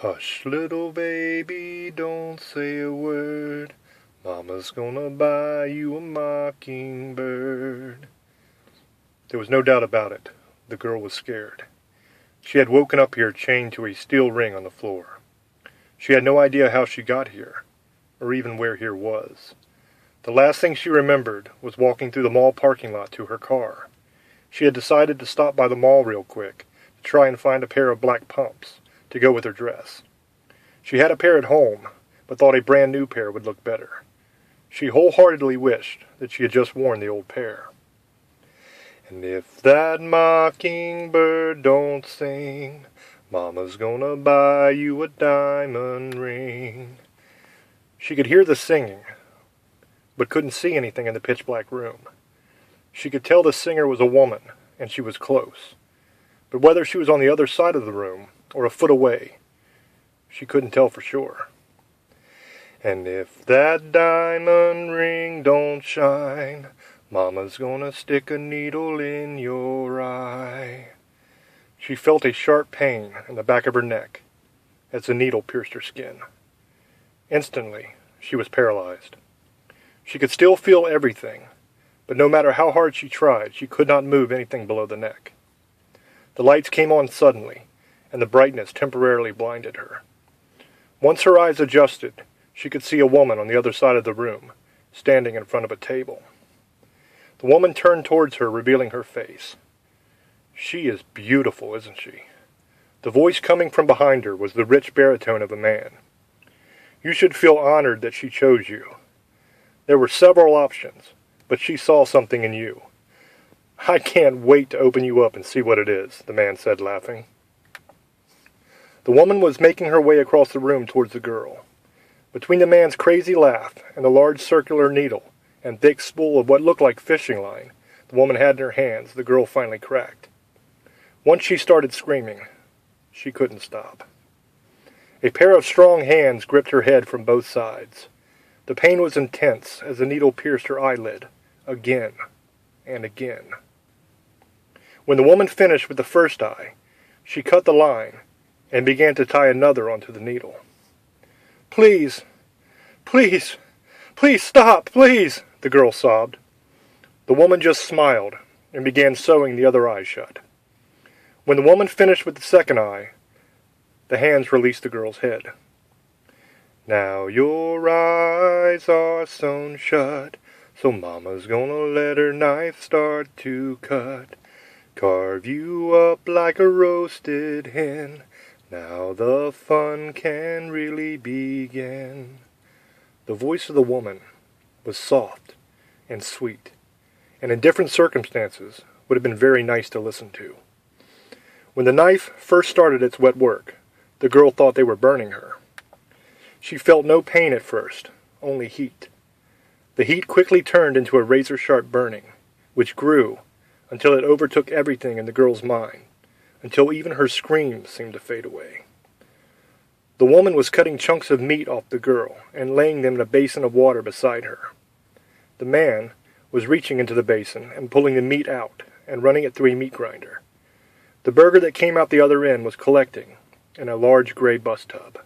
Hush, little baby, don't say a word. Mama's gonna buy you a mockingbird. There was no doubt about it. The girl was scared. She had woken up here chained to a steel ring on the floor. She had no idea how she got here, or even where here was. The last thing she remembered was walking through the mall parking lot to her car. She had decided to stop by the mall real quick to try and find a pair of black pumps to go with her dress. She had a pair at home, but thought a brand new pair would look better. She wholeheartedly wished that she had just worn the old pair. And if that mockingbird don't sing, Mama's gonna buy you a diamond ring. She could hear the singing, but couldn't see anything in the pitch-black room. She could tell the singer was a woman, and she was close. But whether she was on the other side of the room or a foot away, she couldn't tell for sure. And if that diamond ring don't shine, Mama's gonna stick a needle in your eye. She felt a sharp pain in the back of her neck as the needle pierced her skin. Instantly, she was paralyzed. She could still feel everything, but no matter how hard she tried, she could not move anything below the neck. The lights came on suddenly, and the brightness temporarily blinded her. Once her eyes adjusted, she could see a woman on the other side of the room, standing in front of a table. The woman turned towards her, revealing her face. She is beautiful, isn't she? The voice coming from behind her was the rich baritone of a man. You should feel honored that she chose you. There were several options, but she saw something in you. I can't wait to open you up and see what it is, the man said, laughing. The woman was making her way across the room towards the girl. Between the man's crazy laugh and the large circular needle and thick spool of what looked like fishing line the woman had in her hands, the girl finally cracked. Once she started screaming, she couldn't stop. A pair of strong hands gripped her head from both sides. The pain was intense as the needle pierced her eyelid, again and again. When the woman finished with the first eye, she cut the line and began to tie another onto the needle. Please, please, please stop, please, the girl sobbed. The woman just smiled and began sewing the other eye shut. When the woman finished with the second eye, the hands released the girl's head. Now your eyes are sewn shut, so Mama's gonna let her knife start to cut. Carve you up like a roasted hen. Now the fun can really begin. The voice of the woman was soft and sweet, and in different circumstances would have been very nice to listen to. When the knife first started its wet work, the girl thought they were burning her. She felt no pain at first, only heat. The heat quickly turned into a razor-sharp burning, which grew until it overtook everything in the girl's mind, until even her screams seemed to fade away. The woman was cutting chunks of meat off the girl and laying them in a basin of water beside her. The man was reaching into the basin and pulling the meat out and running it through a meat grinder. The burger that came out the other end was collecting in a large gray bus tub.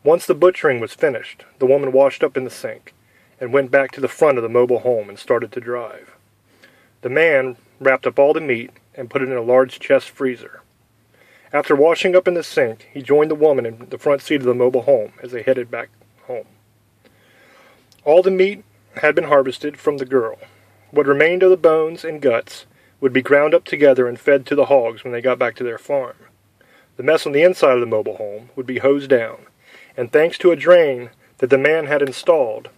Once the butchering was finished, the woman washed up in the sink and went back to the front of the mobile home and started to drive. The man wrapped up all the meat and put it in a large chest freezer. After washing up in the sink, he joined the woman in the front seat of the mobile home as they headed back home. All the meat had been harvested from the girl. What remained of the bones and guts would be ground up together and fed to the hogs when they got back to their farm. The mess on the inside of the mobile home would be hosed down, and thanks to a drain that the man had installed,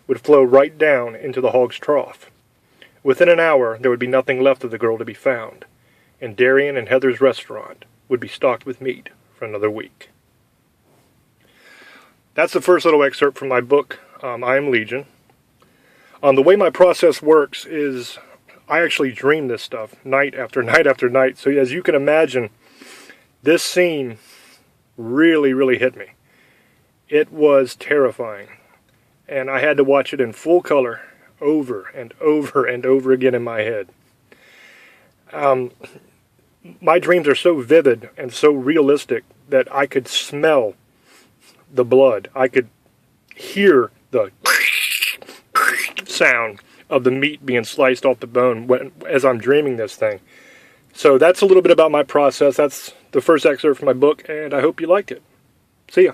would flow right down into the hog's trough. Within an hour, there would be nothing left of the girl to be found, and Darian and Heather's restaurant would be stocked with meat for another week. That's the first little excerpt from my book, I Am Legion. The way my process works is I actually dream this stuff night after night after night. So as you can imagine, this scene really, really hit me. It was terrifying. And I had to watch it in full color over and over and over again in my head. My dreams are so vivid and so realistic that I could smell the blood. I could hear the sound of the meat being sliced off the bone as I'm dreaming this thing. So that's a little bit about my process. That's the first excerpt from my book, and I hope you liked it. See ya.